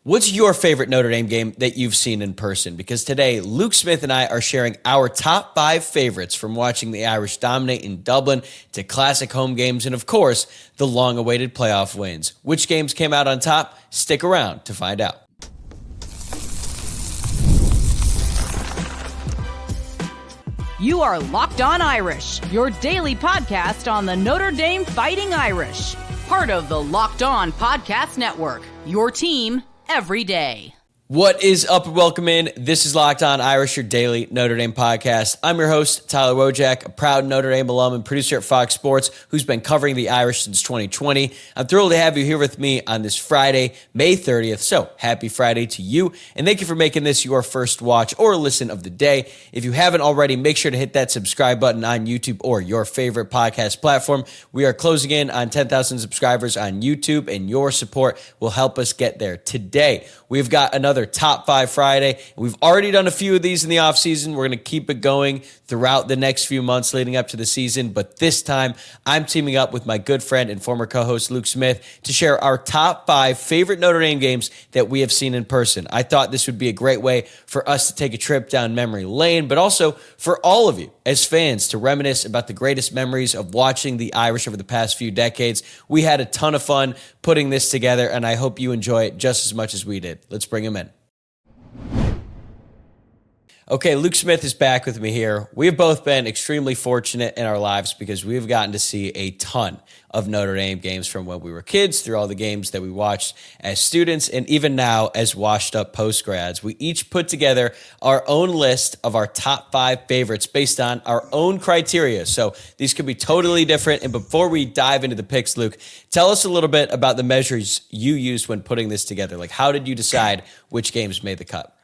What's your favorite Notre Dame game that you've seen in person? Because today, Luke Smith and I are sharing our top 5 favorites from watching the Irish dominate in Dublin to classic home games and, of course, the long-awaited playoff wins. Which games came out on top? Stick around to find out. You are Locked On Irish, your daily podcast on the Notre Dame Fighting Irish. Part of the Locked On Podcast Network, your team every day. What is up and welcome in? This is Locked On Irish, your daily Notre Dame podcast. I'm your host, Tyler Wojciak, a proud Notre Dame alum and producer at Fox Sports who's been covering the Irish since 2020. I'm thrilled to have you here with me on this Friday, May 30th. So happy Friday to you, and thank you for making this your first watch or listen of the day. If you haven't already, make sure to hit that subscribe button on YouTube or your favorite podcast platform. We are closing in on 10,000 subscribers on YouTube, and your support will help us get there. Today, we've got another Top 5 Friday. We've already done a few of these in the offseason. We're going to keep it going throughout the next few months leading up to the season. But this time, I'm teaming up with my good friend and former co-host Luke Smith to share our top 5 favorite Notre Dame games that we have seen in person. I thought this would be a great way for us to take a trip down memory lane, but also for all of you as fans to reminisce about the greatest memories of watching the Irish over the past few decades. We had a ton of fun putting this together, and I hope you enjoy it just as much as we did. Let's bring him in. Okay, Luke Smith is back with me here. We have both been extremely fortunate in our lives because we've gotten to see a ton of Notre Dame games from when we were kids through all the games that we watched as students and even now as washed up post-grads. We each put together our own list of our top 5 favorites based on our own criteria. So these could be totally different. And before we dive into the picks, Luke, tell us a little bit about the measures you used when putting this together. Like, how did you decide which games made the cut?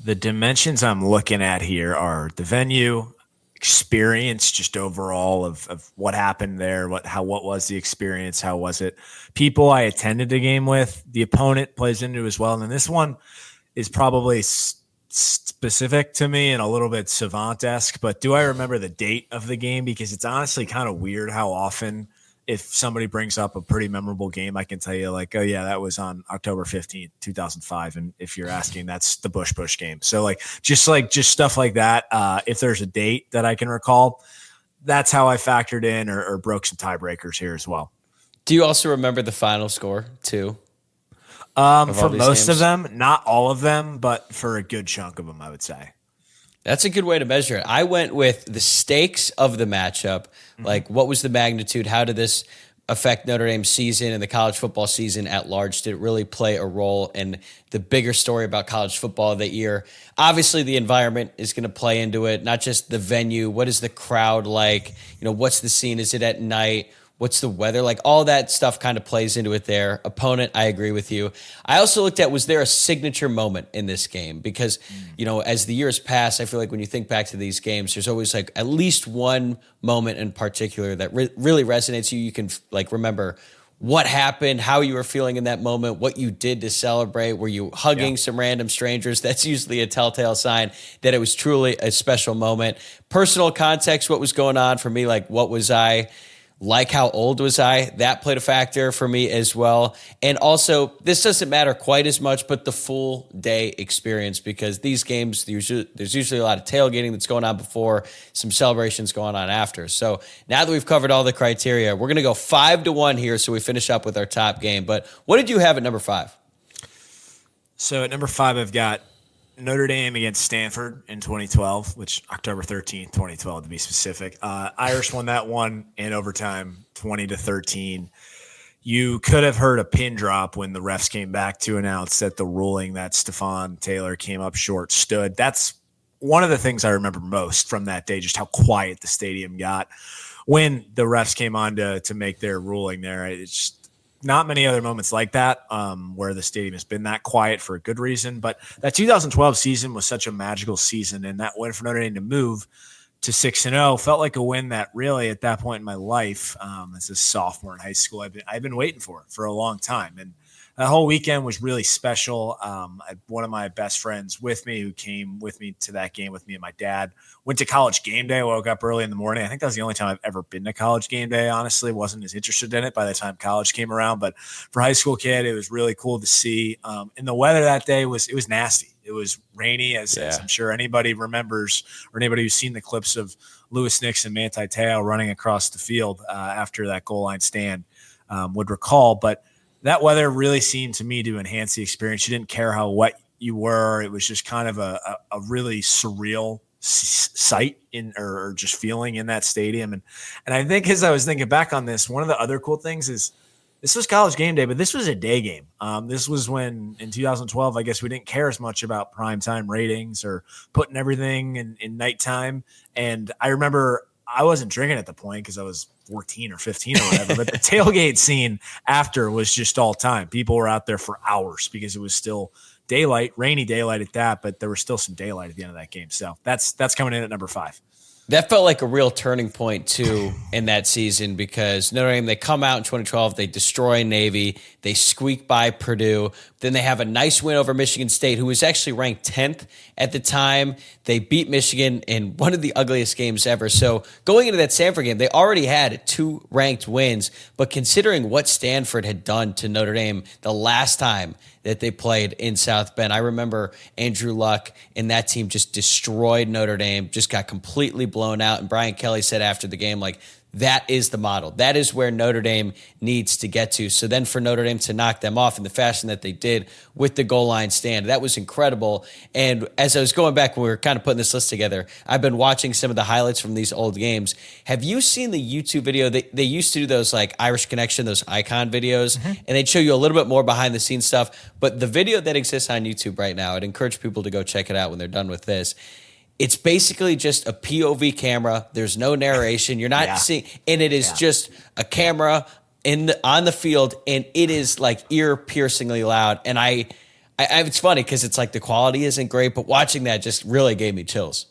The dimensions I'm looking at here are the venue, experience, just overall of what happened there, what was the experience, how was it, people I attended the game with, the opponent plays into it as well. And then this one is probably specific to me and a little bit savant-esque, but do I remember the date of the game? Because it's honestly kind of weird how often if somebody brings up a pretty memorable game, I can tell you like, oh yeah, that was on October 15th, 2005. And if you're asking, that's the Bush game. So just stuff like that. If there's a date that I can recall, that's how I factored in or broke some tiebreakers here as well. Do you also remember the final score too? For most of them, not all of them, but for a good chunk of them, I would say. That's a good way to measure it. I went with the stakes of the matchup. Like, what was the magnitude? How did this affect Notre Dame's season and the college football season at large? Did it really play a role in the bigger story about college football that year? Obviously, the environment is going to play into it, not just the venue. What is the crowd like? What's the scene? Is it at night? What's the weather? Like, all that stuff kind of plays into it there. Opponent, I agree with you. I also looked at, was there a signature moment in this game? Because, as the years pass, I feel like when you think back to these games, there's always like at least one moment in particular that really resonates you. You can remember what happened, how you were feeling in that moment, what you did to celebrate. Were you hugging some random strangers? That's usually a telltale sign that it was truly a special moment. Personal context, what was going on for me? Like, what was I like? How old was I? That played a factor for me as well. And also, this doesn't matter quite as much, but the full day experience, because these games, there's usually a lot of tailgating that's going on before, some celebrations going on after. So now that we've covered all the criteria, we're going to go 5-1 here so we finish up with our top game. But what did you have at number 5? So at number 5, I've got Notre Dame against Stanford in 2012, which October 13th, 2012 to be specific. Irish won that one in overtime, 20-13. You could have heard a pin drop when the refs came back to announce that the ruling that Stefan Taylor came up short stood. That's one of the things I remember most from that day, just how quiet the stadium got when the refs came on to make their ruling there. It's just not many other moments like that where the stadium has been that quiet for a good reason. But that 2012 season was such a magical season, and that win for Notre Dame to move to 6-0 felt like a win that really at that point in my life as a sophomore in high school, I've been waiting for a long time. And that whole weekend was really special. One of my best friends with me who came with me to that game with me and my dad went to college game day. I woke up early in the morning. I think that was the only time I've ever been to college game day. Honestly, wasn't as interested in it by the time college came around, but for a high school kid, it was really cool to see. And the weather that day was nasty. It was rainy, as I'm sure anybody remembers, or anybody who's seen the clips of Louis Nix and Manti Te'o running across the field after that goal line stand would recall. But that weather really seemed to me to enhance the experience. You didn't care how wet you were. It was just kind of a really surreal sight or just feeling in that stadium. And I think as I was thinking back on this, one of the other cool things is this was college game day, but this was a day game. This was when in 2012, I guess we didn't care as much about primetime ratings or putting everything in nighttime. And I remember I wasn't drinking at the point because I was 14 or 15 or whatever, but the tailgate scene after was just all time. People were out there for hours because it was still daylight, rainy daylight at that, but there was still some daylight at the end of that game. So that's coming in at number 5. That felt like a real turning point, too, in that season because Notre Dame, they come out in 2012, they destroy Navy, they squeak by Purdue, then they have a nice win over Michigan State, who was actually ranked 10th at the time. They beat Michigan in one of the ugliest games ever. So going into that Stanford game, they already had 2 ranked wins, but considering what Stanford had done to Notre Dame the last time that they played in South Bend. I remember Andrew Luck and that team just destroyed Notre Dame, just got completely blown out. And Brian Kelly said after the game, like, that is the model. That is where Notre Dame needs to get to. So then for Notre Dame to knock them off in the fashion that they did with the goal line stand, that was incredible. And as I was going back when we were kind of putting this list together, I've been watching some of the highlights from these old games. Have you seen the YouTube video? They used to do those like Irish Connection, those icon videos, and they'd show you a little bit more behind the scenes stuff. But the video that exists on YouTube right now, I'd encourage people to go check it out when they're done with this. It's basically just a POV camera. There's no narration. You're not seeing, and it is just a camera on the field, and it is like ear-piercingly loud. And I it's funny because it's like the quality isn't great, but watching that just really gave me chills.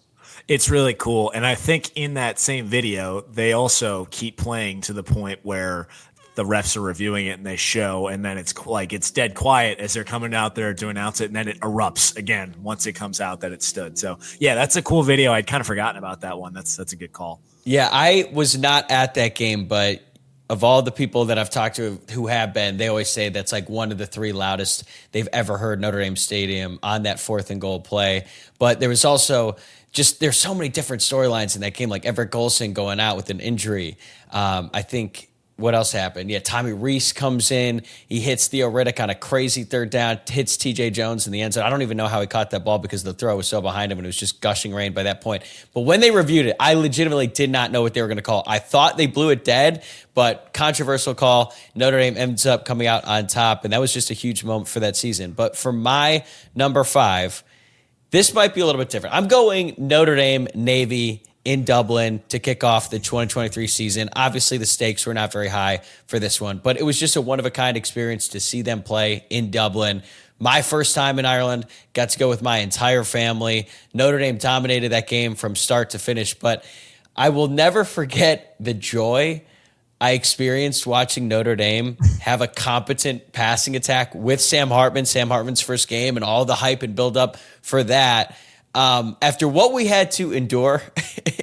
It's really cool. And I think in that same video, they also keep playing to the point where the refs are reviewing it and they show, and then it's like it's dead quiet as they're coming out there to announce it, and then it erupts again once it comes out that it stood. So yeah, that's a cool video. I'd kind of forgotten about that one. That's a good call. Yeah, I was not at that game, but of all the people that I've talked to who have been, they always say that's like one of the 3 loudest they've ever heard Notre Dame Stadium on that 4th and goal play. But there was also there's so many different storylines in that game, like Everett Golson going out with an injury. I think. What else happened? Yeah, Tommy Reese comes in. He hits Theo Riddick on a crazy 3rd down, hits TJ Jones in the end zone. I don't even know how he caught that ball because the throw was so behind him and it was just gushing rain by that point. But when they reviewed it, I legitimately did not know what they were going to call. I thought they blew it dead, but controversial call. Notre Dame ends up coming out on top, and that was just a huge moment for that season. But for my number 5, this might be a little bit different. I'm going Notre Dame Navy in Dublin to kick off the 2023 season. Obviously, the stakes were not very high for this one, but it was just a one-of-a-kind experience to see them play in Dublin. My first time in Ireland, got to go with my entire family. Notre Dame dominated that game from start to finish, but I will never forget the joy I experienced watching Notre Dame have a competent passing attack with Sam Hartman's first game, and all the hype and build up for that. After what we had to endure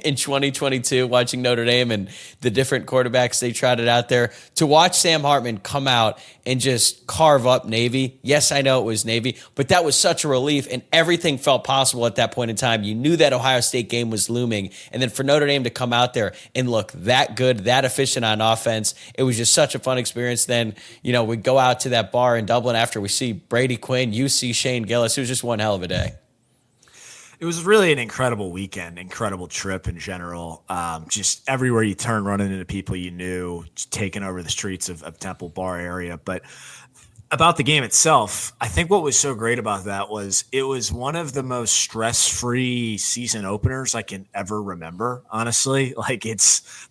in 2022, watching Notre Dame and the different quarterbacks they trotted out there, to watch Sam Hartman come out and just carve up Navy. Yes, I know it was Navy, but that was such a relief, and everything felt possible at that point in time. You knew that Ohio State game was looming, and then for Notre Dame to come out there and look that good, that efficient on offense, it was just such a fun experience. Then, we go out to that bar in Dublin after we see Brady Quinn, you see Shane Gillis. It was just one hell of a day. It was really an incredible weekend, incredible trip in general. Just everywhere you turn, running into people you knew, taking over the streets of Temple Bar area. But about the game itself, I think what was so great about that was it was one of the most stress-free season openers I can ever remember, honestly. Like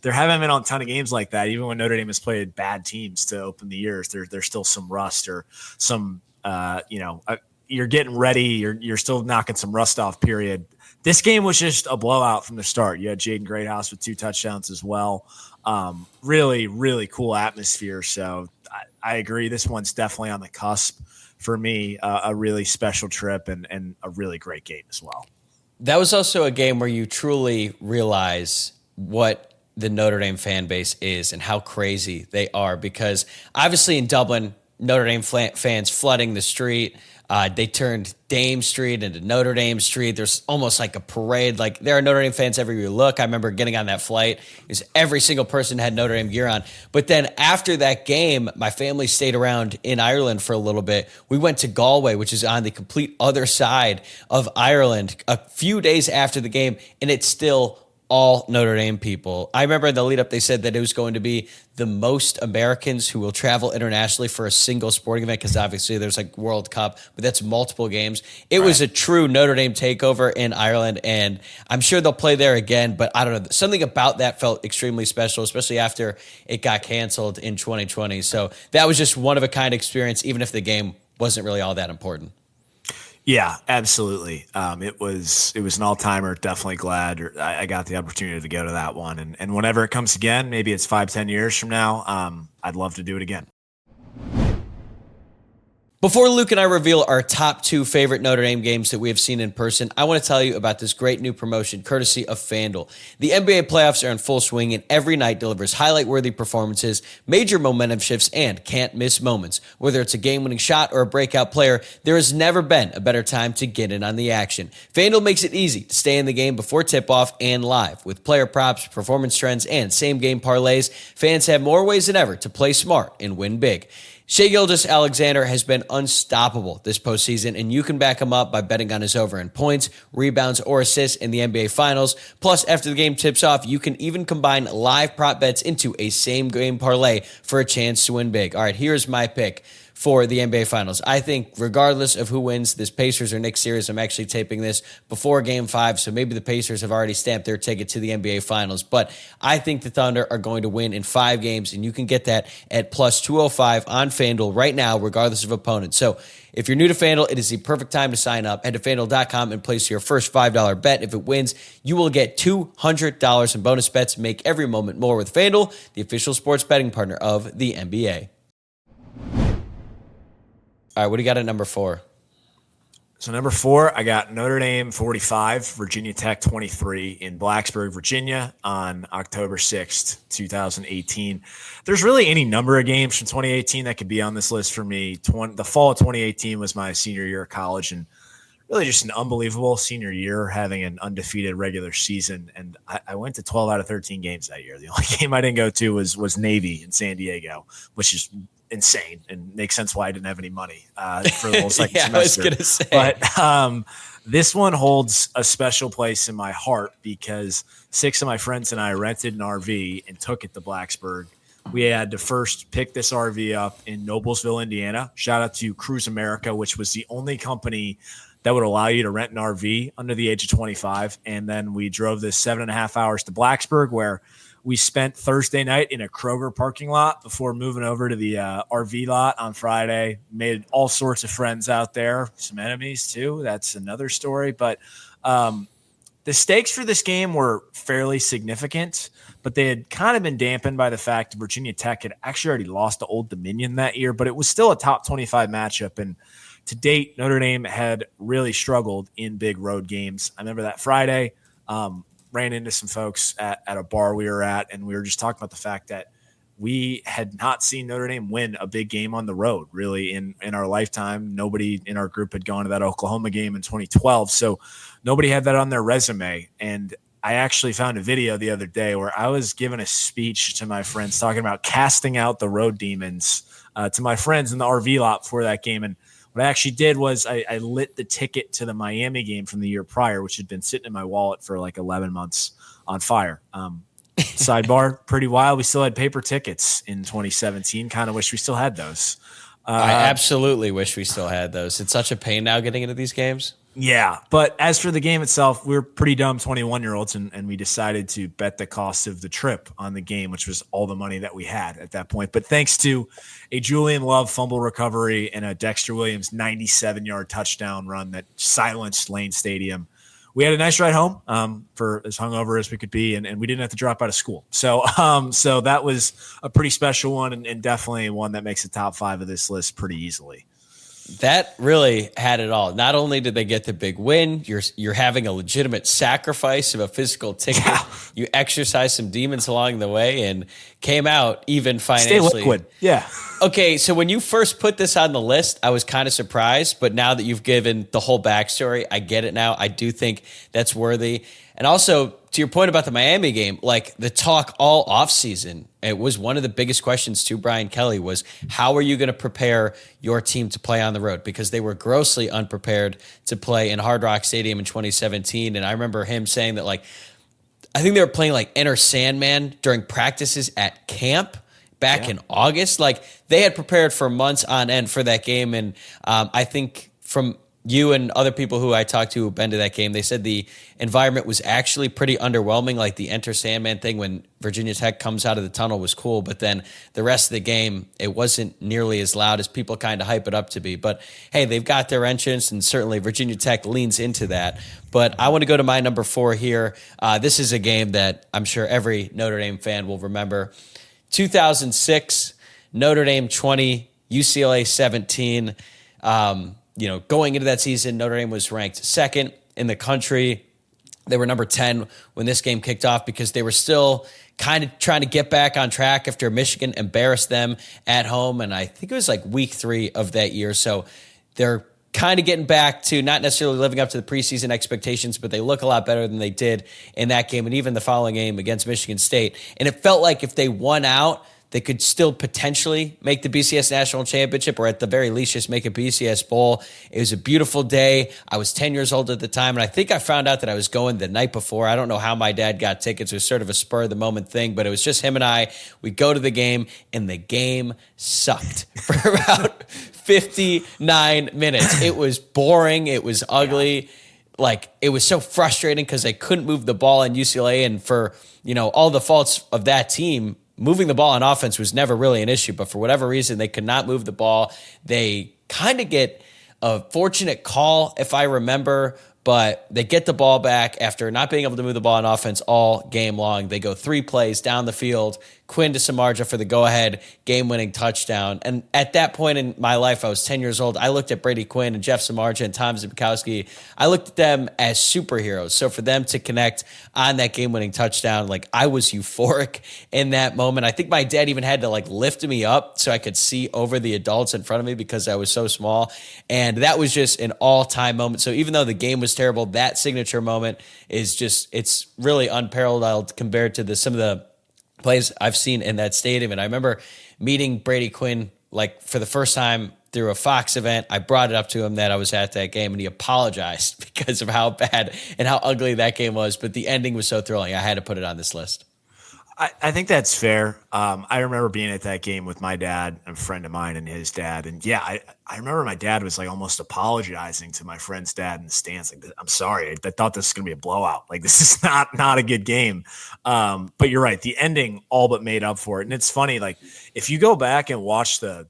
there haven't been a ton of games like that. Even when Notre Dame has played bad teams to open the years, there's still some rust or some, you're getting ready. You're still knocking some rust off, period. This game was just a blowout from the start. You had Jaden Greathouse with 2 touchdowns as well. Really, really cool atmosphere. So I agree. This one's definitely on the cusp for me. A really special trip and a really great game as well. That was also a game where you truly realize what the Notre Dame fan base is and how crazy they are, because obviously in Dublin, Notre Dame fans flooding the street. They turned Dame Street into Notre Dame Street. There's almost like a parade. Like, there are Notre Dame fans everywhere you look. I remember getting on that flight, because every single person had Notre Dame gear on. But then after that game, my family stayed around in Ireland for a little bit. We went to Galway, which is on the complete other side of Ireland, a few days after the game, and it's still all Notre Dame people. I remember in the lead up, they said that it was going to be the most Americans who will travel internationally for a single sporting event, because obviously there's like World Cup, but that's multiple games. It was a true Notre Dame takeover in Ireland, and I'm sure they'll play there again, but I don't know. Something about that felt extremely special, especially after it got canceled in 2020. So that was just one of a kind experience, even if the game wasn't really all that important. Yeah, absolutely. It was an all-timer. Definitely glad I got the opportunity to go to that one. And whenever it comes again, maybe it's 5-10 years from now, I'd love to do it again. Before Luke and I reveal our top 2 favorite Notre Dame games that we have seen in person, I want to tell you about this great new promotion courtesy of FanDuel. The NBA playoffs are in full swing, and every night delivers highlight-worthy performances, major momentum shifts, and can't-miss moments. Whether it's a game-winning shot or a breakout player, there has never been a better time to get in on the action. FanDuel makes it easy to stay in the game before tip-off and live. With player props, performance trends, and same-game parlays, fans have more ways than ever to play smart and win big. Shai Gilgeous-Alexander has been unstoppable this postseason, and you can back him up by betting on his over in points, rebounds, or assists in the NBA Finals. Plus, after the game tips off, you can even combine live prop bets into a same-game parlay for a chance to win big. All right, here's my pick for the NBA Finals. I think regardless of who wins this Pacers or Knicks series, I'm actually taping this before Game 5, so maybe the Pacers have already stamped their ticket to the NBA Finals. But I think the Thunder are going to win in 5 games, and you can get that at plus 205 on FanDuel right now, regardless of opponent. So if you're new to FanDuel, it is the perfect time to sign up. Head to FanDuel.com and place your first $5 bet. If it wins, you will get $200 in bonus bets. Make every moment more with FanDuel, the official sports betting partner of the NBA. All right, what do you got at number 4? So number 4, I got Notre Dame 45, Virginia Tech 23 in Blacksburg, Virginia on October 6th, 2018. There's really any number of games from 2018 that could be on this list for me. The fall of 2018 was my senior year of college, and really just an unbelievable senior year, having an undefeated regular season. And I went to 12 out of 13 games that year. The only game I didn't go to was Navy in San Diego, which is insane and makes sense why I didn't have any money for the whole second semester. I was gonna say. But this one holds a special place in my heart because 6 of my friends and I rented an RV and took it to Blacksburg. We had to first pick this RV up in Noblesville, Indiana. Shout out to Cruise America, which was the only company that would allow you to rent an RV under the age of 25. And then we drove this 7.5 hours to Blacksburg, where we spent Thursday night in a Kroger parking lot before moving over to the RV lot on Friday. Made all sorts of friends out there, some enemies too. That's another story. But the stakes for this game were fairly significant, but they had kind of been dampened by the fact Virginia Tech had actually already lost to Old Dominion that year, but it was still a top 25 matchup. And to date, Notre Dame had really struggled in big road games. I remember that Friday, ran into some folks at a bar we were at, and we were just talking about the fact that we had not seen Notre Dame win a big game on the road really in our lifetime. Nobody in our group had gone to that Oklahoma game in 2012. So nobody had that on their resume. And I actually found a video the other day where I was giving a speech to my friends talking about casting out the road demons to my friends in the RV lot before that game. And what I actually did was I lit the ticket to the Miami game from the year prior, which had been sitting in my wallet for like 11 months on fire. Sidebar, pretty wild. We still had paper tickets in 2017. Kind of wish we still had those. I absolutely wish we still had those. It's such a pain now getting into these games. Yeah, but as for the game itself, we were pretty dumb 21-year-olds, and we decided to bet the cost of the trip on the game, which was all the money that we had at that point. But thanks to a Julian Love fumble recovery and a Dexter Williams 97-yard touchdown run that silenced Lane Stadium, we had a nice ride home for as hungover as we could be, and we didn't have to drop out of school. So so that was a pretty special one, and definitely one that makes the top 5 of this list pretty easily. That really had it all. Not only did they get the big win, you're having a legitimate sacrifice of a physical ticket. Yeah. You exercised some demons along the way and came out even financially. Stay liquid. Yeah. Okay, so when you first put this on the list, I was kind of surprised, but now that you've given the whole backstory, I get it now. I do think that's worthy. And also, to your point about the Miami game, like the talk all offseason, it was one of the biggest questions to Brian Kelly was, how are you going to prepare your team to play on the road? Because they were grossly unprepared to play in Hard Rock Stadium in 2017. And I remember him saying that, like, I think they were playing like Enter Sandman during practices at camp back in August. Like, they had prepared for months on end for that game. And I think from you and other people who I talked to who've been to that game, they said the environment was actually pretty underwhelming. Like the Enter Sandman thing when Virginia Tech comes out of the tunnel was cool, but then the rest of the game, it wasn't nearly as loud as people kind of hype it up to be. But hey, they've got their entrance, and certainly Virginia Tech leans into that. But I want to go to my number 4 here. This is a game that I'm sure every Notre Dame fan will remember. 2006, Notre Dame 20, UCLA 17. Going into that season, Notre Dame was ranked 2nd in the country. They were number 10 when this game kicked off because they were still kind of trying to get back on track after Michigan embarrassed them at home. And I think it was like week 3 of that year. So they're kind of getting back to not necessarily living up to the preseason expectations, but they look a lot better than they did in that game and even the following game against Michigan State. And it felt like if they won out, they could still potentially make the BCS National Championship, or at the very least just make a BCS Bowl. It was a beautiful day. I was 10 years old at the time, and I think I found out that I was going the night before. I don't know how my dad got tickets. It was sort of a spur-of-the-moment thing, but it was just him and I. We go to the game, and the game sucked for about 59 minutes. It was boring. It was ugly. Yeah. Like, it was so frustrating because they couldn't move the ball in UCLA, and for, all the faults of that team, moving the ball on offense was never really an issue, but for whatever reason, they could not move the ball. They kind of get a fortunate call, if I remember, but they get the ball back after not being able to move the ball on offense all game long. They go 3 plays down the field, Quinn to Samardzija for the go-ahead game-winning touchdown. And at that point in my life, I was 10 years old. I looked at Brady Quinn and Jeff Samardzija and Tom Zbikowski. I looked at them as superheroes. So for them to connect on that game-winning touchdown, like, I was euphoric in that moment. I think my dad even had to lift me up so I could see over the adults in front of me because I was so small. And that was just an all-time moment. So even though the game was terrible, that signature moment is just, it's really unparalleled compared to some of the plays I've seen in that stadium. And I remember meeting Brady Quinn for the first time through a Fox event. I brought it up to him that I was at that game, and he apologized because of how bad and how ugly that game was. But the ending was so thrilling, I had to put it on this list. I think that's fair. I remember being at that game with my dad, a friend of mine, and his dad. And yeah, I remember my dad was almost apologizing to my friend's dad in the stands. I'm sorry, I thought this was going to be a blowout. This is not a good game. But you're right. The ending all but made up for it. And it's funny, if you go back and watch I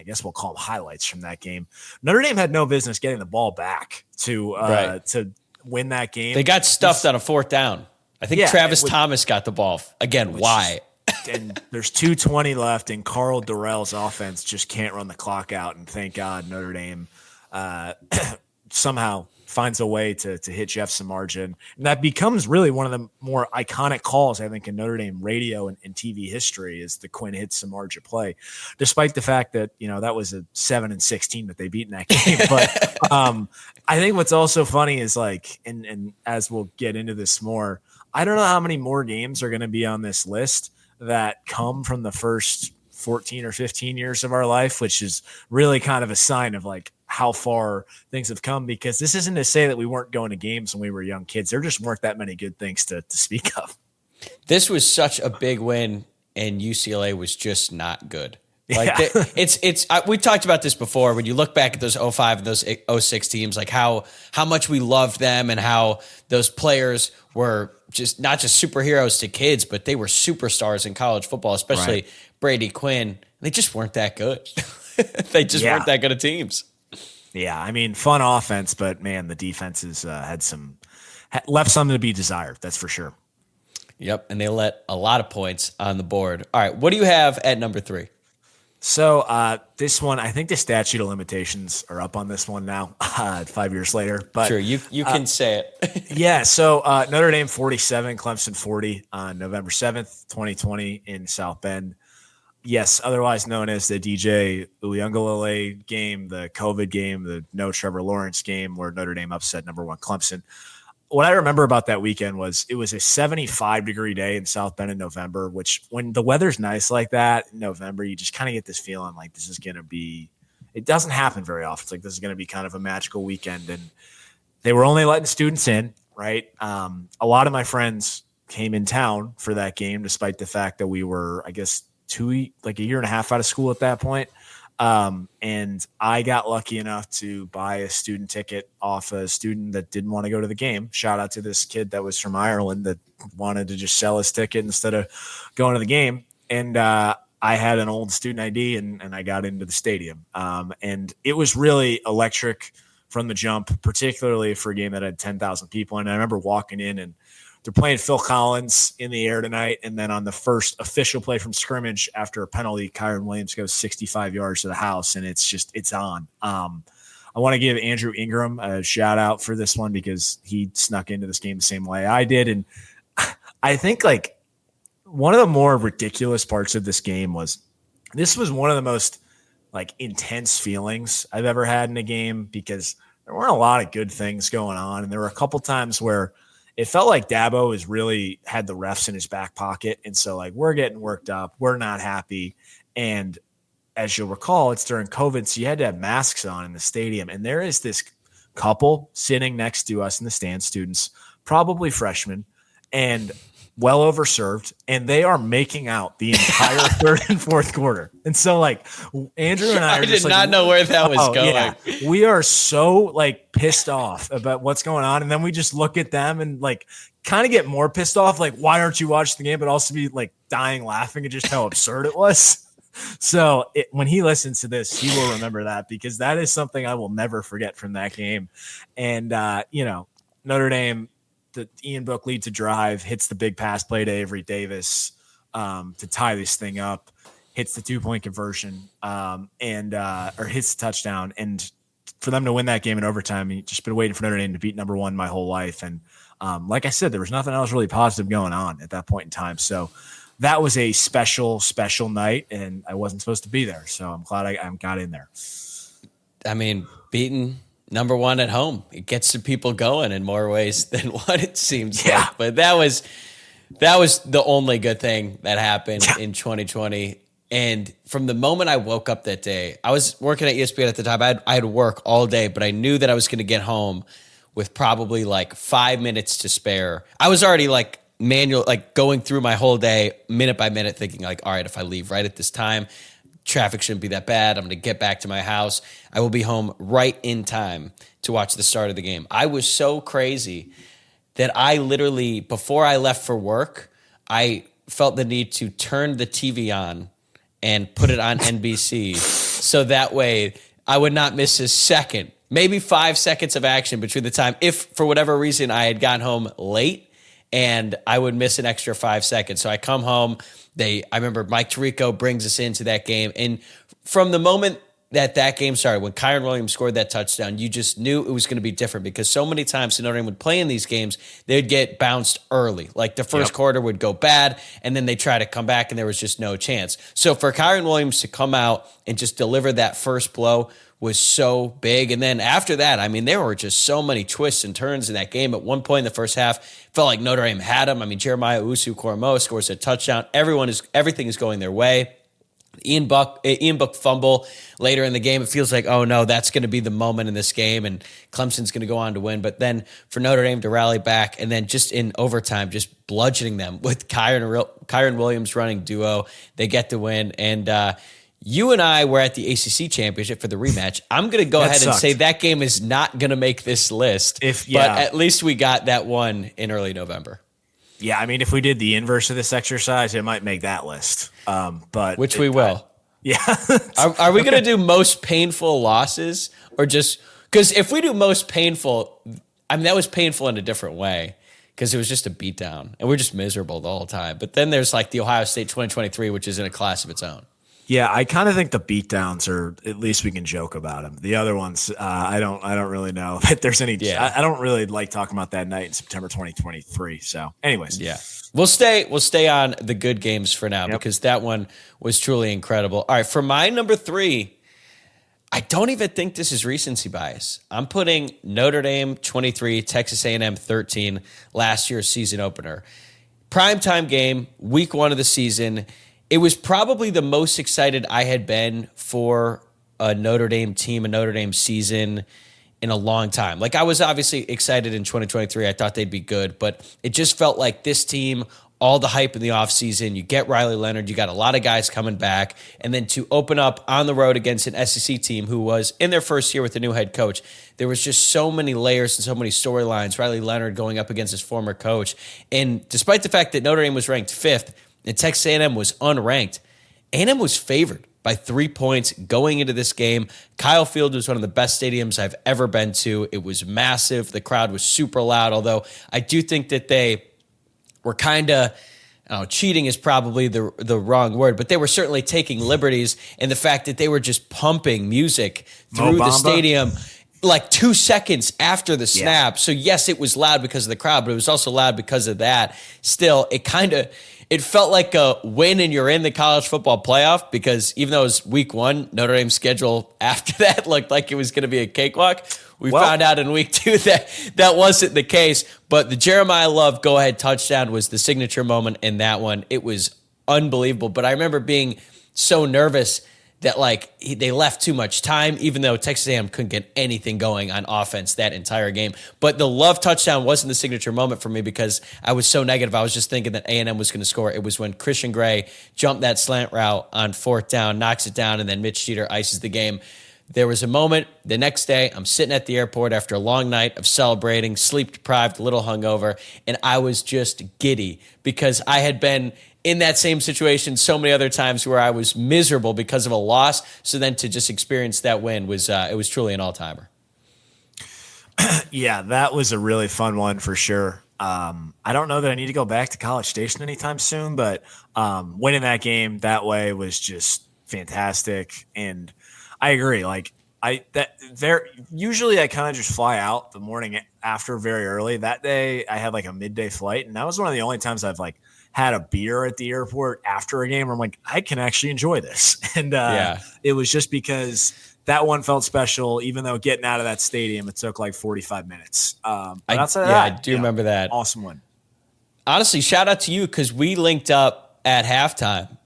guess we'll call them highlights from that game, Notre Dame had no business getting the ball back to win that game. They got stuffed on a 4th down. I think Travis Thomas got the ball. Again, why? And there's 2:20 left, and Carl Durrell's offense just can't run the clock out. And thank God Notre Dame somehow finds a way to hit Jeff Samardzija. And that becomes really one of the more iconic calls, I think, in Notre Dame radio and TV history is the Quinn hits Samardzija play, despite the fact that, that was a 7-16 that they beat in that game. But I think what's also funny is and as we'll get into this more, I don't know how many more games are going to be on this list that come from the first 14 or 15 years of our life, which is really kind of a sign of how far things have come, because this isn't to say that we weren't going to games when we were young kids. There just weren't that many good things to speak of. This was such a big win, and UCLA was just not good. We talked about this before. When you look back at those 05 and those 06 teams, how much we loved them and how those players were just not just superheroes to kids, but they were superstars in college football, especially Brady Quinn. They just weren't that good. They just weren't that good of teams. Yeah, I mean, fun offense, but man, the defenses had some left something to be desired. That's for sure. Yep, and they let a lot of points on the board. All right, what do you have at number 3? So this one, I think the statute of limitations are up on this one now, 5 years later. But sure, you can say it. Yeah, so Notre Dame 47, Clemson 40 on November 7th, 2020 in South Bend. Yes, otherwise known as the DJ Uiagalelei game, the COVID game, the no Trevor Lawrence game where Notre Dame upset number 1 Clemson. What I remember about that weekend was it was a 75-degree day in South Bend in November, which when the weather's nice like that in November, you just kind of get this feeling like this is going to be – it doesn't happen very often. It's like this is going to be kind of a magical weekend. And they were only letting students in, right? A lot of my friends came in town for that game despite the fact that we were, I guess, a year and a half out of school at that point. And I got lucky enough to buy a student ticket off a student that didn't want to go to the game. Shout out to this kid that was from Ireland that wanted to just sell his ticket instead of going to the game. And I had an old student ID and I got into the stadium. And it was really electric from the jump, particularly for a game that had 10,000 people. And I remember walking in and they're playing Phil Collins in the air tonight. And then on the first official play from scrimmage after a penalty, Kyron Williams goes 65 yards to the house, and it's on. I want to give Andrew Ingram a shout out for this one because he snuck into this game the same way I did. And I think like one of the more ridiculous parts of this game was this was one of the most like intense feelings I've ever had in a game because there weren't a lot of good things going on. And there were a couple times where it felt like Dabo has really had the refs in his back pocket. And so like, we're getting worked up. We're not happy. And as you'll recall, it's during COVID. So you had to have masks on in the stadium. And there is this couple sitting next to us in the stand, students, probably freshmen and well overserved. And they are making out the entire third and fourth quarter. And so like Andrew and I did not know where that was going. Yeah. We are so like pissed off about what's going on. And then we just look at them and like kind of get more pissed off. Like, why aren't you watching the game? But also be like dying laughing at just how absurd it was. So when he listens to this, he will remember that because that is something I will never forget from that game. And, Notre Dame, the Ian Book leads a drive, hits the big pass play to Avery Davis to tie this thing up, hits the 2-point conversion or hits the touchdown. And for them to win that game in overtime, you've just been waiting for Notre Dame to beat number 1 my whole life. And like I said, there was nothing else really positive going on at that point in time. So that was a special, special night, and I wasn't supposed to be there. So I'm glad I got in there. I mean, beating number 1 at home, it gets the people going in more ways than what it seems like. But that was the only good thing that happened in 2020. And from the moment I woke up that day, I was working at ESPN at the time. I had work all day, but I knew that I was going to get home with probably like 5 minutes to spare. I was already like going through my whole day minute by minute, thinking like, all right, if I leave right at this time, traffic shouldn't be that bad. I'm going to get back to my house. I will be home right in time to watch the start of the game. I was so crazy that I literally, before I left for work, I felt the need to turn the TV on and put it on NBC so that way I would not miss a second, maybe 5 seconds of action between the time, if for whatever reason I had gotten home late and I would miss an extra 5 seconds. So I come home. I remember Mike Tirico brings us into that game. And from the moment that game started, when Kyron Williams scored that touchdown, you just knew it was going to be different because so many times Notre Dame would play in these games, they'd get bounced early. Like the first quarter would go bad, and then they try to come back, and there was just no chance. So for Kyron Williams to come out and just deliver that first blow was so big. And then after that, I mean, there were just so many twists and turns in that game. At one point in the first half, felt like Notre Dame had him. I mean, Jeremiah Owusu-Koramoah scores a touchdown. Everything is going their way. Ian Book fumble later in the game. It feels like, oh no, that's going to be the moment in this game, and Clemson's going to go on to win. But then for Notre Dame to rally back, and then just in overtime, just bludgeoning them with Kyron Williams running duo, they get the win. And you and I were at the ACC championship for the rematch. I'm going to go ahead and say that game is not going to make this list, but at least we got that one in early November. Yeah, I mean, if we did the inverse of this exercise, it might make that list. Which we will. Yeah. Are we going to do most painful losses, or just because if we do most painful, I mean, that was painful in a different way because it was just a beatdown and we're just miserable the whole time. But then there's like the Ohio State 2023, which is in a class of its own. Yeah, I kind of think the beatdowns are, at least we can joke about them. The other ones, I don't really know if there's any. Yeah. I don't really like talking about that night in September 2023. So, anyways, yeah, we'll stay on the good games for now because that one was truly incredible. All right, for my number 3, I don't even think this is recency bias. I'm putting Notre Dame 23, Texas A&M 13, last year's season opener. Primetime game, week 1 of the season. It was probably the most excited I had been for a Notre Dame team, a Notre Dame season in a long time. Like, I was obviously excited in 2023. I thought they'd be good, but it just felt like this team, all the hype in the offseason, you get Riley Leonard, you got a lot of guys coming back, and then to open up on the road against an SEC team who was in their first year with a new head coach, there was just so many layers and so many storylines. Riley Leonard going up against his former coach. And despite the fact that Notre Dame was ranked 5th, and Texas A&M was unranked, A&M was favored by 3 points going into this game. Kyle Field was one of the best stadiums I've ever been to. It was massive. The crowd was super loud, although I do think that they were kind of, cheating is probably the wrong word, but they were certainly taking liberties in the fact that they were just pumping music through the stadium like 2 seconds after the snap. So yes, it was loud because of the crowd, but it was also loud because of that. Still, it felt like a win and you're in the college football playoff because even though it was week 1, Notre Dame's schedule after that looked like it was going to be a cakewalk. We found out in week 2 that wasn't the case. But the Jeremiah Love go-ahead touchdown was the signature moment in that one. It was unbelievable. But I remember being so nervous that they left too much time, even though Texas A&M couldn't get anything going on offense that entire game. But the Love touchdown wasn't the signature moment for me because I was so negative. I was just thinking that A&M was going to score. It was when Christian Gray jumped that slant route on 4th down, knocks it down, and then Mitch Jeter ices the game. There was a moment the next day, I'm sitting at the airport after a long night of celebrating, sleep deprived, a little hungover, and I was just giddy because I had been in that same situation so many other times where I was miserable because of a loss. So then to just experience that win was it was truly an all-timer. Yeah, that was a really fun one for sure. I don't know that I need to go back to College Station anytime soon, but winning that game that way was just fantastic. And I agree. Usually I kind of just fly out the morning after very early. That day I had a midday flight, and that was one of the only times I've had a beer at the airport after a game where I'm like, I can actually enjoy this. And it was just because that one felt special, even though getting out of that stadium, it took 45 minutes. I do remember that. Awesome one. Honestly, shout out to you because we linked up at halftime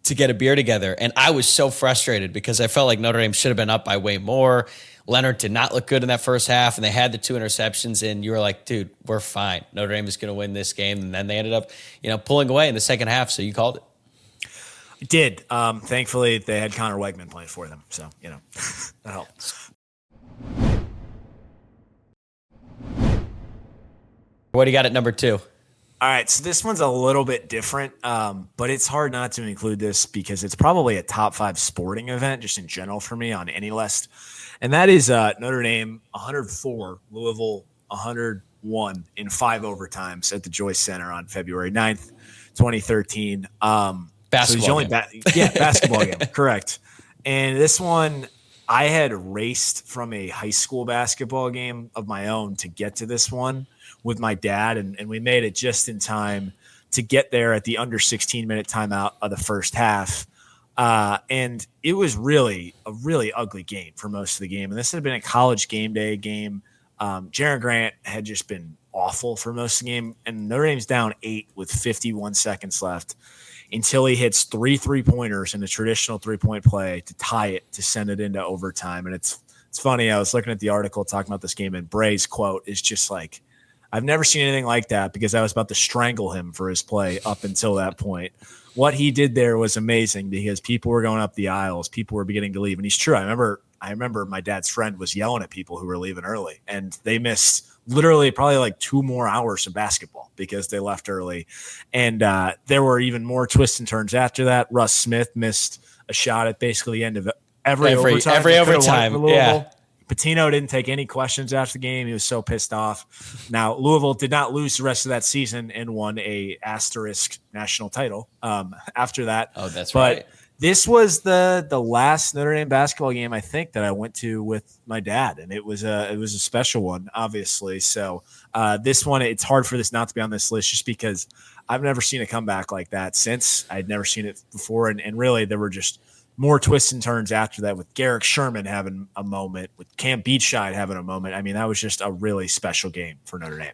to get a beer together. And I was so frustrated because I felt like Notre Dame should have been up by way more. Leonard did not look good in that first half, and they had the 2 interceptions, and you were like, dude, we're fine. Notre Dame is going to win this game. And then they ended up, pulling away in the second half, so you called it. It did. Thankfully, they had Connor Wegman playing for them, so, that helps. What do you got at number 2? All right, so this one's a little bit different, but it's hard not to include this because it's probably a top 5 sporting event just in general for me on any list. And that is Notre Dame 104, Louisville 101 in 5 overtimes at the Joyce Center on February 9th, 2013. Basketball game. Basketball game, correct. And this one, I had raced from a high school basketball game of my own to get to this one with my dad, and we made it just in time to get there at the under 16-minute timeout of the first half. And it was really a really ugly game for most of the game. And this had been a college game day game. Jaron Grant had just been awful for most of the game. And Notre Dame's down 8 with 51 seconds left until he hits 3 3-pointers in a traditional 3-point play to tie it, to send it into overtime. And it's funny. I was looking at the article talking about this game, and Bray's quote is just like, I've never seen anything like that because I was about to strangle him for his play up until that point. What he did there was amazing because people were going up the aisles. People were beginning to leave. And he's true. I remember my dad's friend was yelling at people who were leaving early, and they missed literally probably 2 more hours of basketball because they left early. And there were even more twists and turns after that. Russ Smith missed a shot at basically the end of every overtime. Every overtime. Yeah. Patino didn't take any questions after the game. He was so pissed off. Now, Louisville did not lose the rest of that season and won a asterisk national title after that. Oh, that's but right. This was the last Notre Dame basketball game I think that I went to with my dad, and it was a special one, obviously. So this one, it's hard for this not to be on this list just because I've never seen a comeback like that since. I'd never seen it before, and really there were just more twists and turns after that, with Garrick Sherman having a moment, with Cam Beachside having a moment. I mean, that was just a really special game for Notre Dame.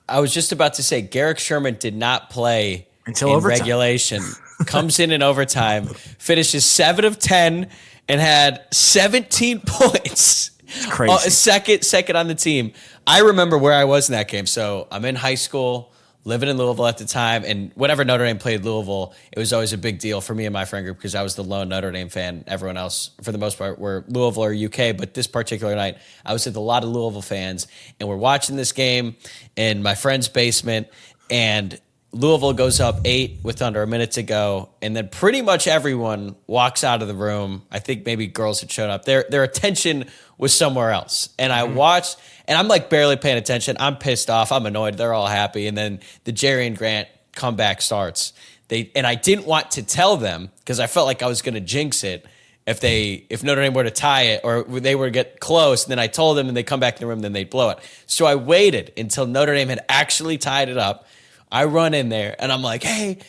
I was just about to say Garrick Sherman did not play until in overtime. Regulation. Comes in overtime, finishes 7 of 10, and had 17 points. It's crazy. Second on the team. I remember where I was in that game. So I'm in high school, living in Louisville at the time, and whenever Notre Dame played Louisville, it was always a big deal for me and my friend group because I was the lone Notre Dame fan. Everyone else, for the most part, were Louisville or UK, but this particular night, I was with a lot of Louisville fans, and we're watching this game in my friend's basement, and Louisville goes up 8 with under a minute to go, and then pretty much everyone walks out of the room. I think maybe girls had shown up. Their attention was somewhere else. And I watched, and I'm like barely paying attention. I'm pissed off. I'm annoyed. They're all happy. And then the Jerry and Grant comeback starts. And I didn't want to tell them because I felt like I was going to jinx it if Notre Dame were to tie it or they were to get close. And then I told them and they come back in the room, then they'd blow it. So I waited until Notre Dame had actually tied it up. I run in there and I'm like, hey,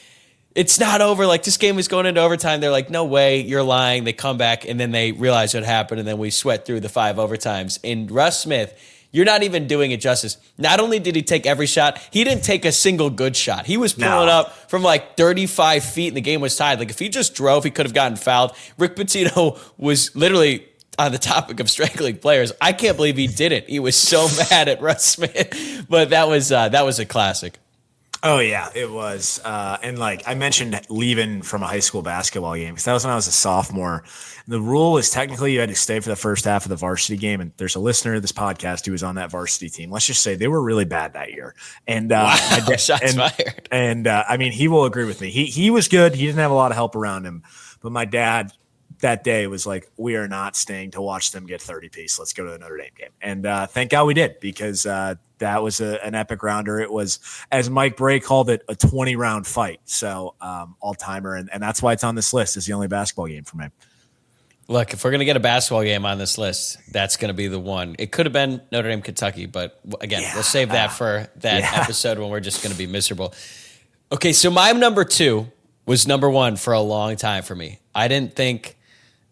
it's not over. Like, this game is going into overtime. They're like, no way, you're lying. They come back and then they realize what happened. And then we sweat through the 5 overtimes. And Russ Smith, you're not even doing it justice. Not only did he take every shot, he didn't take a single good shot. He was pulling up from like 35 feet and the game was tied. Like, if he just drove, he could have gotten fouled. Rick Pitino was literally on the topic of strangling players. I can't believe he did it. He was so mad at Russ Smith. But that was a classic. Oh, yeah, it was. And like I mentioned, leaving from a high school basketball game, because that was when I was a sophomore. The rule was technically you had to stay for the first half of the varsity game. And there's a listener of this podcast who was on that varsity team. Let's just say they were really bad that year. And shots fired. And I mean, he will agree with me. He was good. He didn't have a lot of help around him. But my dad that day was like, we are not staying to watch them get 30 piece. Let's go to the Notre Dame game. And thank God we did, because that was an epic rounder. It was, as Mike Bray called it, a 20-round fight. So all-timer, and that's why it's on this list. It's the only basketball game for me. Look, if we're going to get a basketball game on this list, that's going to be the one. It could have been Notre Dame, Kentucky, but again, we'll save that for that episode when we're just going to be miserable. Okay, so my number 2 was number 1 for a long time for me. I didn't think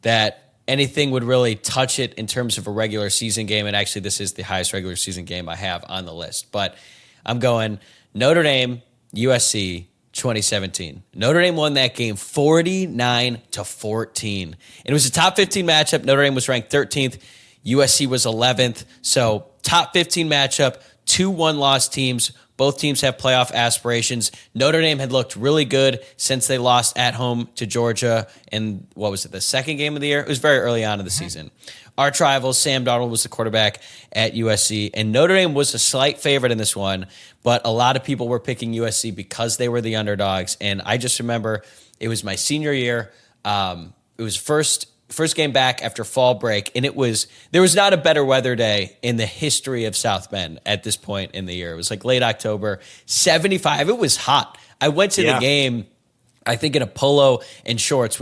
that anything would really touch it in terms of a regular season game, and actually this is the highest regular season game I have on the list. But I'm going Notre Dame, USC, 2017. Notre Dame won that game 49-14. And it was a top 15 matchup. Notre Dame was ranked 13th. USC was 11th. So top 15 matchup, 2 one-loss teams. Both teams have playoff aspirations. Notre Dame had looked really good since they lost at home to Georgia in, what was it, the second game of the year? It was very early on in the season. Arch rivals, Sam Darnold was the quarterback at USC, and Notre Dame was a slight favorite in this one, but a lot of people were picking USC because they were the underdogs, and I just remember it was my senior year. It was first game back after fall break, and there was not a better weather day in the history of South Bend at this point in the year. It was like late October, 75. It was hot. I went to the game, I think, in a polo and shorts,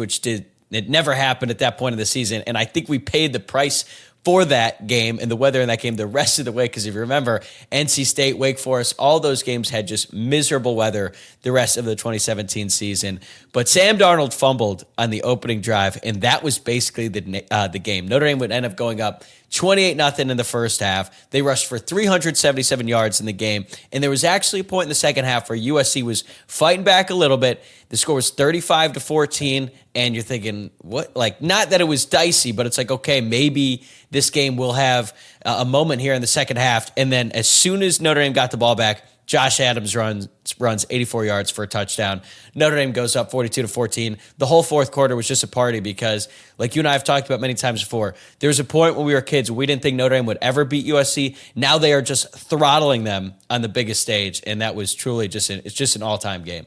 it never happened at that point of the season, and I think we paid the price for that game and the weather in that game the rest of the way, because if you remember, NC State, Wake Forest, all those games had just miserable weather the rest of the 2017 season. But Sam Darnold fumbled on the opening drive, and that was basically the game. Notre Dame would end up going up 28-0 in the first half. They rushed for 377 yards in the game, and there was actually a point in the second half where USC was fighting back a little bit. The score was 35-14, and you're thinking, what? Like, not that it was dicey, but it's like, okay, maybe this game will have a moment here in the second half. And then as soon as Notre Dame got the ball back, Josh Adams runs 84 yards for a touchdown. Notre Dame goes up 42-14. The whole fourth quarter was just a party because, like you and I have talked about many times before, there was a point when we were kids we didn't think Notre Dame would ever beat USC. Now they are just throttling them on the biggest stage, and that was truly it's just an all-time game.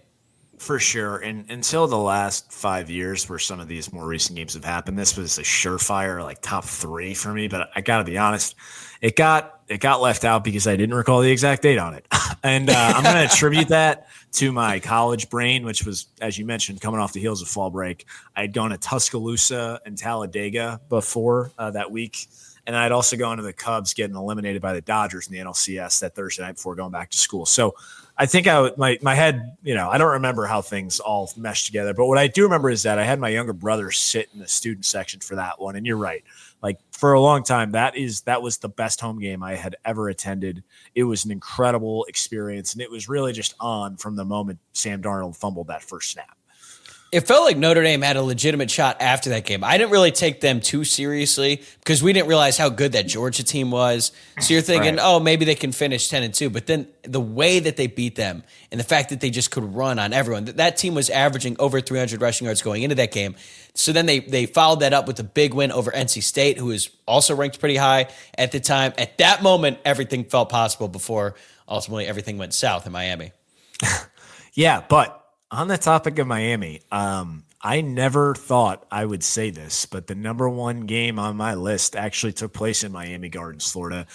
For sure. And until the last 5 years where some of these more recent games have happened, this was a surefire like top 3 for me. But I gotta be honest, it got left out because I didn't recall the exact date on it. And I'm gonna attribute that to my college brain, which was, as you mentioned, coming off the heels of fall break. I had gone to Tuscaloosa and Talladega before that week. And I'd also gone to the Cubs getting eliminated by the Dodgers in the NLCS that Thursday night before going back to school. So I think my head, I don't remember how things all meshed together. But what I do remember is that I had my younger brother sit in the student section for that one. And you're right. Like for a long time, that was the best home game I had ever attended. It was an incredible experience. And it was really just on from the moment Sam Darnold fumbled that first snap. It felt like Notre Dame had a legitimate shot after that game. I didn't really take them too seriously because we didn't realize how good that Georgia team was. So you're thinking, oh, maybe they can finish 10-2. But then the way that they beat them and the fact that they just could run on everyone, that team was averaging over 300 rushing yards going into that game. So then they followed that up with a big win over NC State, who is also ranked pretty high at the time. At that moment, everything felt possible before ultimately everything went south in Miami. Yeah, but on the topic of Miami, I never thought I would say this, but the number one game on my list actually took place in Miami Gardens, Florida.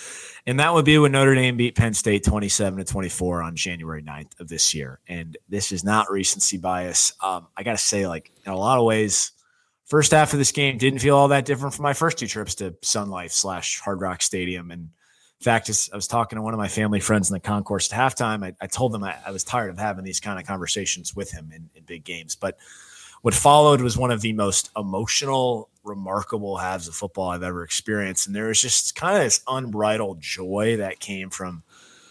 And that would be when Notre Dame beat Penn State 27-24 on January 9th of this year. And this is not recency bias. I got to say, like, in a lot of ways, first half of this game didn't feel all that different from my first 2 trips to Sun Life / Hard Rock Stadium. And in fact, I was talking to one of my family friends in the concourse at halftime. I told them I was tired of having these kind of conversations with him in big games. But what followed was one of the most emotional, remarkable halves of football I've ever experienced. And there was just kind of this unbridled joy that came from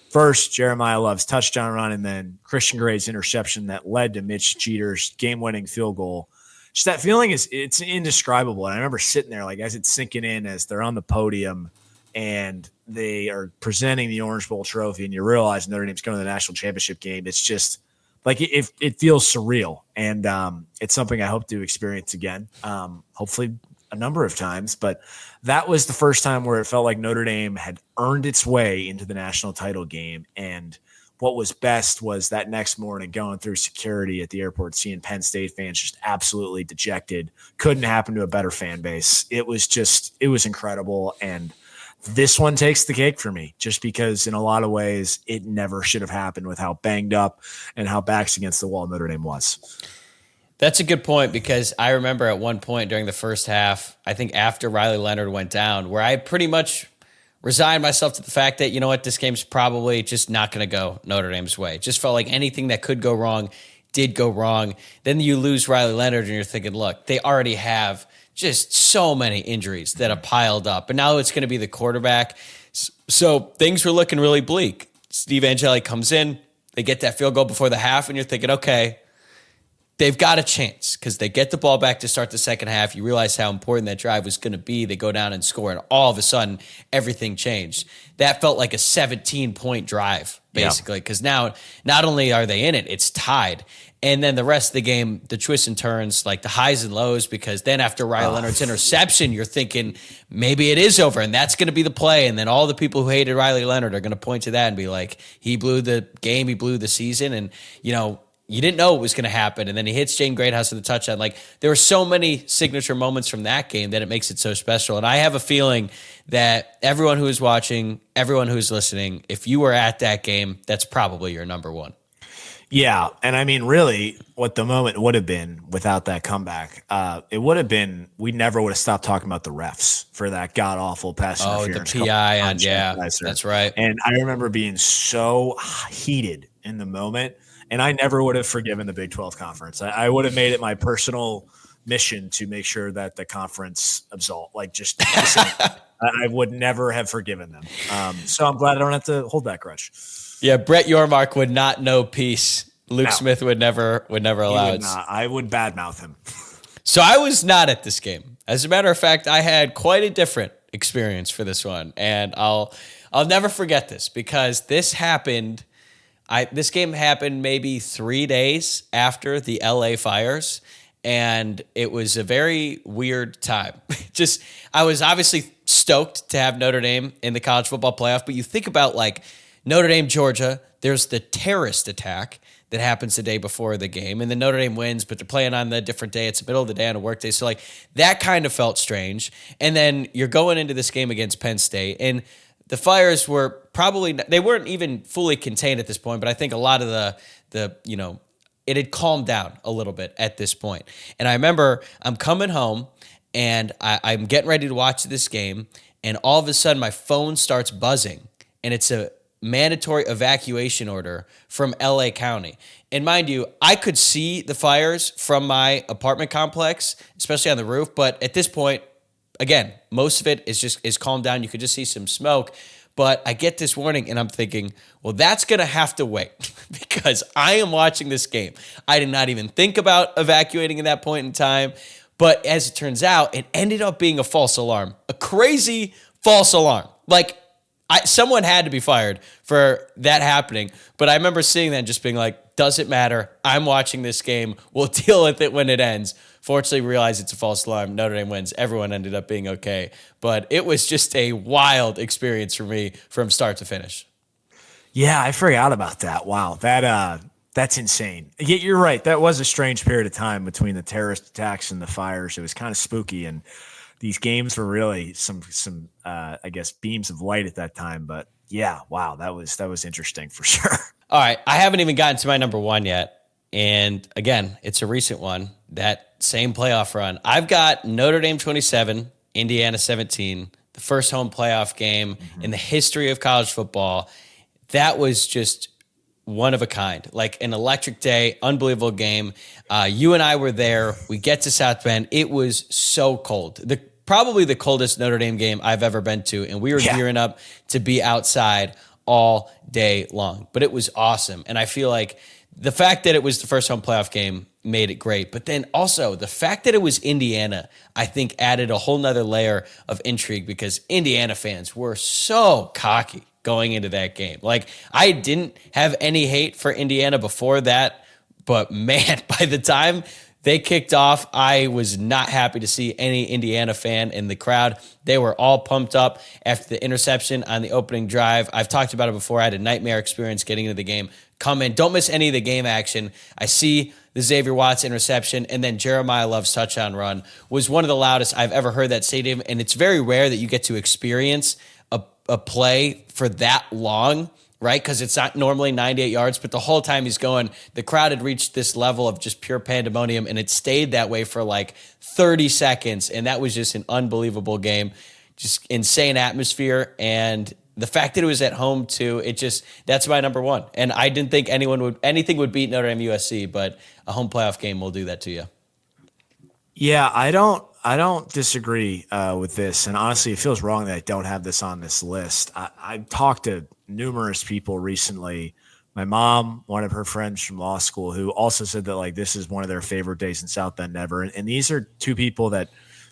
first Jeremiah Love's touchdown run and then Christian Gray's interception that led to Mitch Jeter's game-winning field goal. Just that feeling it's indescribable. And I remember sitting there like as it's sinking in as they're on the podium and they are presenting the Orange Bowl trophy and you realize Notre Dame's going to the national championship game. It's just like it feels surreal. And it's something I hope to experience again, hopefully a number of times. But that was the first time where it felt like Notre Dame had earned its way into the national title game. And what was best was that next morning going through security at the airport, seeing Penn State fans just absolutely dejected. Couldn't happen to a better fan base. It was incredible. And this one takes the cake for me just because in a lot of ways it never should have happened with how banged up and how backs against the wall Notre Dame was. That's a good point because I remember at one point during the first half, I think after Riley Leonard went down, where I pretty much resigned myself to the fact that, you know what, this game's probably just not going to go Notre Dame's way. It just felt like anything that could go wrong did go wrong. Then you lose Riley Leonard and you're thinking, look, they already have just so many injuries that have piled up. And now it's going to be the quarterback. So things were looking really bleak. Steve Angeli comes in. They get that field goal before the half, and you're thinking, okay, they've got a chance because they get the ball back to start the second half. You realize how important that drive was going to be. They go down and score, and all of a sudden, everything changed. That felt like a 17-point drive, basically, because now not only are they in it, it's tied. And then the rest of the game, the twists and turns, like the highs and lows, because then after Riley Leonard's interception, you're thinking maybe it is over and that's going to be the play. And then all the people who hated Riley Leonard are going to point to that and be like, he blew the game, he blew the season. And, you know, you didn't know it was going to happen. And then he hits Jane Greathouse with a touchdown. Like there were so many signature moments from that game that it makes it so special. And I have a feeling that everyone who is watching, everyone who's listening, if you were at that game, that's probably your number one. Yeah, and I mean, really, what the moment would have been without that comeback, it would have been we never would have stopped talking about the refs for that god awful pass interference. The PI, and that's right. And I remember being so heated in the moment, and I never would have forgiven the Big 12 conference. I would have made it my personal mission to make sure that the conference absolved. Like just I would never have forgiven them. So I'm glad I don't have to hold that grudge. Yeah, Brett Yormark would not know peace. Luke Smith would never allow it. I would badmouth him. So I was not at this game. As a matter of fact, I had quite a different experience for this one, and I'll never forget this because this happened. This game happened maybe 3 days after the LA fires, and it was a very weird time. I was obviously stoked to have Notre Dame in the college football playoff, but you think about like Notre Dame, Georgia, there's the terrorist attack that happens the day before the game, and then Notre Dame wins, but they're playing on the different day. It's the middle of the day on a work day. So like that kind of felt strange. And then you're going into this game against Penn State, and the fires were they weren't even fully contained at this point, but I think a lot of it had calmed down a little bit at this point. And I remember I'm coming home and I'm getting ready to watch this game, and all of a sudden my phone starts buzzing, and it's a mandatory evacuation order from LA County. And mind you, I could see the fires from my apartment complex, especially on the roof. But at this point, again, most of it is calmed down. You could just see some smoke. But I get this warning and I'm thinking, well, that's going to have to wait because I am watching this game. I did not even think about evacuating at that point in time. But as it turns out, it ended up being a false alarm, a crazy false alarm. Like, someone had to be fired for that happening. But I remember seeing that and just being like, doesn't matter. I'm watching this game. We'll deal with it when it ends. Fortunately, we realized it's a false alarm. Notre Dame wins. Everyone ended up being okay. But it was just a wild experience for me from start to finish. Yeah, I forgot about that. Wow, that's insane. Yeah, you're right. That was a strange period of time between the terrorist attacks and the fires. It was kind of spooky, and these games were really some I guess beams of light at that time. But yeah, wow, that was interesting for sure. All right, I haven't even gotten to my number one yet, and again, it's a recent one. That same playoff run. I've got Notre Dame 27, Indiana 17, the first home playoff game in the history of college football. That was just one of a kind, like an electric day, unbelievable game. You and I were there. We get to South Bend. It was so cold. Probably the coldest Notre Dame game I've ever been to, and we were gearing up to be outside all day long. But it was awesome, and I feel like the fact that it was the first home playoff game made it great. But then also the fact that it was Indiana, I think added a whole nother layer of intrigue because Indiana fans were so cocky going into that game. Like, I didn't have any hate for Indiana before that, but man, by the time they kicked off, I was not happy to see any Indiana fan in the crowd. They were all pumped up after the interception on the opening drive. I've talked about it before. I had a nightmare experience getting into the game. Come in, don't miss any of the game action. I see the Xavier Watts interception, and then Jeremiah Love's touchdown run was one of the loudest I've ever heard that stadium, and it's very rare that you get to experience a play for that long, right? Because it's not normally 98 yards, but the whole time he's going, the crowd had reached this level of just pure pandemonium, and it stayed that way for like 30 seconds, and that was just an unbelievable game. Just insane atmosphere, and the fact that it was at home too, that's my number one. And I didn't think anything would beat Notre Dame USC, but a home playoff game will do that to you. Yeah, I don't disagree with this, and honestly, it feels wrong that I don't have this on this list. I've talked to numerous people recently. My mom, one of her friends from law school, who also said that like this is one of their favorite days in South Bend ever. And these are two people that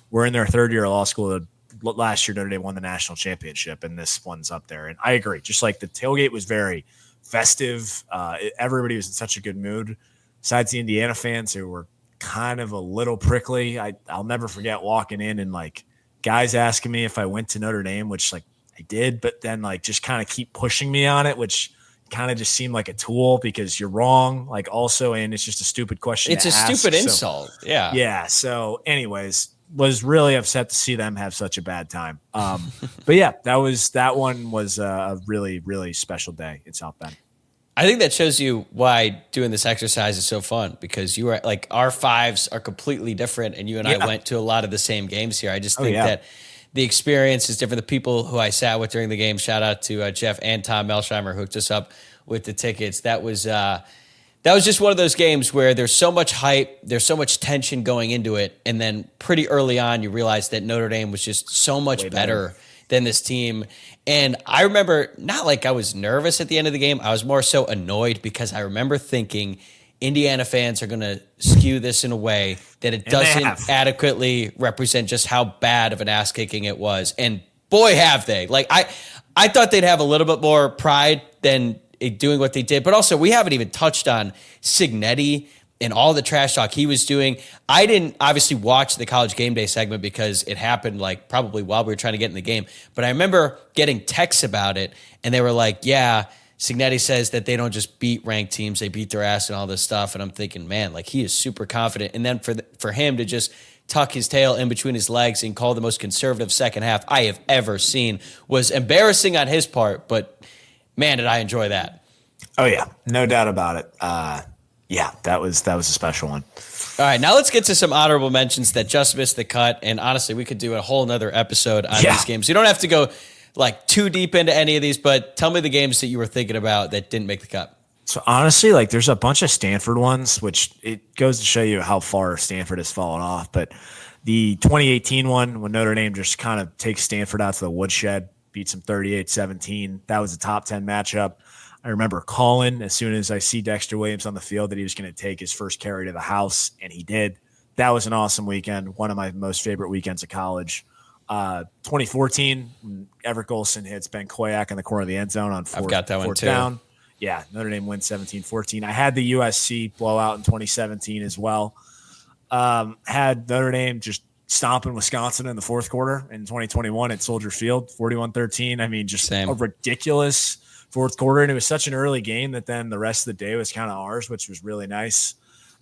were in their third year of law school. That last year Notre Dame won the national championship, and this one's up there. And I agree. Just like the tailgate was very festive. Everybody was in such a good mood. Besides the Indiana fans who were kind of a little prickly. I'll never forget walking in and like guys asking me if I went to Notre Dame, which like I did, but then like just kind of keep pushing me on it, which kind of just seemed like a tool because you're wrong. Like also, and it's just a stupid question. It's a stupid insult. Yeah. Yeah. So anyways, was really upset to see them have such a bad time. But yeah, that one was a really, really special day in South Bend. I think that shows you why doing this exercise is so fun because you are like our fives are completely different, and you and I went to a lot of the same games here. I just think that the experience is different. The people who I sat with during the game, shout out to Jeff and Tom Melsheimer who hooked us up with the tickets. That was just one of those games where there's so much hype, there's so much tension going into it, and then pretty early on you realize that Notre Dame was just so much better than this team. And I remember not like I was nervous at the end of the game. I was more so annoyed because I remember thinking Indiana fans are going to skew this in a way that it doesn't adequately represent just how bad of an ass kicking it was. And boy, have they. Like I thought they'd have a little bit more pride than doing what they did. But also we haven't even touched on Signetti and all the trash talk he was doing. I didn't obviously watch the College Game Day segment because it happened like probably while we were trying to get in the game. But I remember getting texts about it, and they were like, yeah, Signetti says that they don't just beat ranked teams, they beat their ass and all this stuff. And I'm thinking, man, like he is super confident. And then for him to just tuck his tail in between his legs and call the most conservative second half I have ever seen was embarrassing on his part. But man, did I enjoy that. Oh yeah, no doubt about it. Yeah, that was a special one. All right, now let's get to some honorable mentions that just missed the cut. And honestly, we could do a whole nother episode on these games. You don't have to go like too deep into any of these, but tell me the games that you were thinking about that didn't make the cut. So honestly, like there's a bunch of Stanford ones, which it goes to show you how far Stanford has fallen off. But the 2018 one, when Notre Dame just kind of takes Stanford out to the woodshed, beats them 38-17. That was a top 10 matchup. I remember calling as soon as I see Dexter Williams on the field that he was going to take his first carry to the house, and he did. That was an awesome weekend, one of my most favorite weekends of college. 2014, Everett Golson hits Ben Koyak in the corner of the end zone on fourth, I've got that one too. Down. Yeah, Notre Dame wins 17-14. I had the USC blowout in 2017 as well. Had Notre Dame just stomping Wisconsin in the fourth quarter in 2021 at Soldier Field, 41-13. I mean, just a ridiculous fourth quarter. And it was such an early game that then the rest of the day was kind of ours, which was really nice.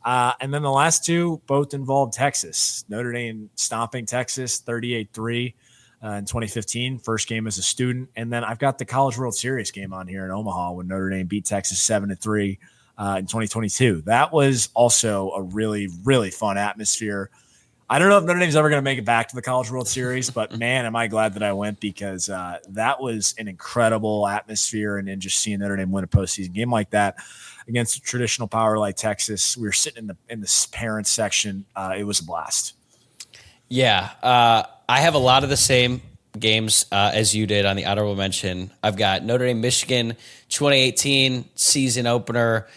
And then the last two both involved Texas. Notre Dame stomping Texas 38-3 in 2015, first game as a student. And then I've got the College World Series game on here in Omaha when Notre Dame beat Texas 7-3 in 2022. That was also a really, really fun atmosphere. I don't know if Notre Dame's ever going to make it back to the College World Series, but man, am I glad that I went because that was an incredible atmosphere. And then just seeing Notre Dame win a postseason game like that against a traditional power like Texas, we were sitting in the parents section. It was a blast. Yeah, I have a lot of the same games as you did on the honorable mention. I've got Notre Dame, Michigan, 2018 season opener.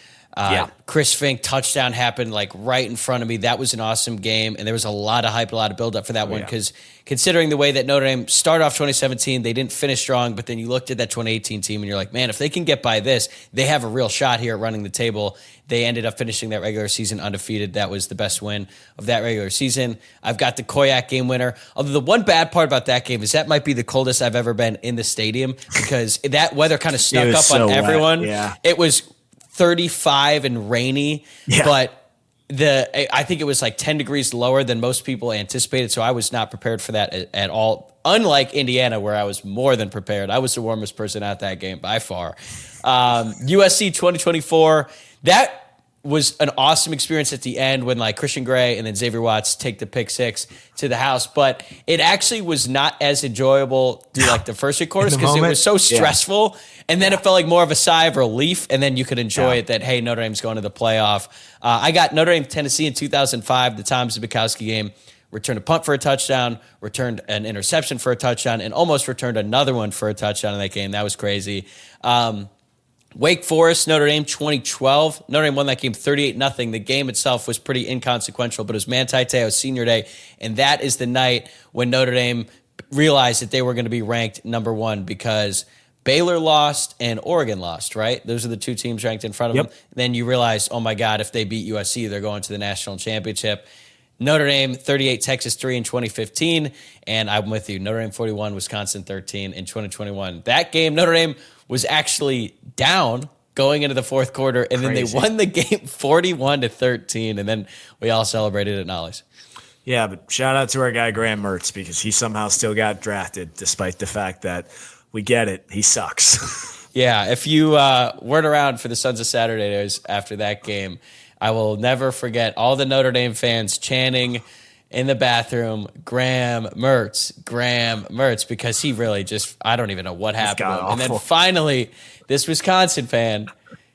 Chris Fink touchdown happened like right in front of me. That was an awesome game, and there was a lot of hype, a lot of build up for that one because considering the way that Notre Dame started off 2017, they didn't finish strong, but then you looked at that 2018 team and you're like, man, if they can get by this, they have a real shot here at running the table. They ended up finishing that regular season undefeated. That was the best win of that regular season. I've got the Koyak game winner. Although the one bad part about that game is that might be the coldest I've ever been in the stadium because that weather kind of snuck up on everyone. Yeah. It was 35 and rainy, but I think it was like 10 degrees lower than most people anticipated, so I was not prepared for that at all. Unlike Indiana, where I was more than prepared. I was the warmest person at that game by far. USC 2024, that was an awesome experience at the end when like Christian Gray and then Xavier Watts take the pick six to the house, but it actually was not as enjoyable through like the first 3 quarters because it was so stressful. And then it felt like more of a sigh of relief, and then you could enjoy it that, hey, Notre Dame's going to the playoff. I got Notre Dame, Tennessee in 2005, the Tom Zbikowski game, returned a punt for a touchdown, returned an interception for a touchdown, and almost returned another one for a touchdown in that game. That was crazy. Wake Forest, Notre Dame, 2012. Notre Dame won that game 38-0. The game itself was pretty inconsequential, but it was Manti Te'o's senior day, and that is the night when Notre Dame realized that they were going to be ranked number 1 because Baylor lost and Oregon lost, right? Those are the 2 teams ranked in front of them. Then you realize, oh my God, if they beat USC, they're going to the national championship. Notre Dame 38, Texas 3 in 2015, and I'm with you. Notre Dame 41, Wisconsin 13 in 2021. That game, Notre Dame was actually down going into the fourth quarter, and then they won the game 41-13, and then we all celebrated at Nolly's. Yeah, but shout out to our guy Graham Mertz because he somehow still got drafted despite the fact that we get it, he sucks. Yeah, if you weren't around for the Sons of Saturday days after that game, I will never forget all the Notre Dame fans chanting in the bathroom, Graham Mertz, because he really just, I don't even know what happened to him. And then finally, this Wisconsin fan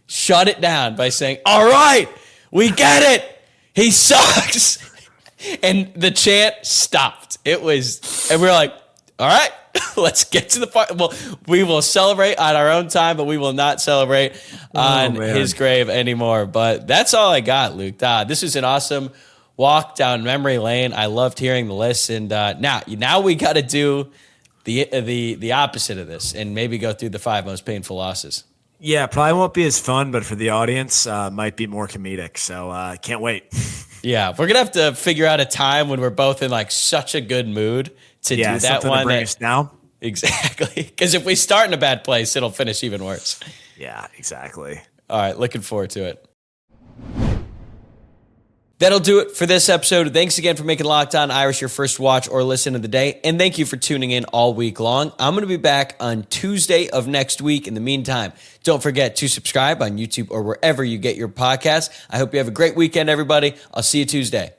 shut it down by saying, all right, we get it. He sucks. And the chant stopped. And we were like, all right, let's get to the part. Well, we will celebrate on our own time, but we will not celebrate on his grave anymore. But that's all I got, Luke. This is an awesome walk down memory lane. I loved hearing the list, and now we got to do the opposite of this, and maybe go through the 5 most painful losses. Yeah, probably won't be as fun, but for the audience, might be more comedic. So can't wait. Yeah, we're gonna have to figure out a time when we're both in like such a good mood to do that one. To bring us down. Exactly, because if we start in a bad place, it'll finish even worse. Yeah, exactly. All right, looking forward to it. That'll do it for this episode. Thanks again for making Locked On Irish your first watch or listen of the day. And thank you for tuning in all week long. I'm going to be back on Tuesday of next week. In the meantime, don't forget to subscribe on YouTube or wherever you get your podcasts. I hope you have a great weekend, everybody. I'll see you Tuesday.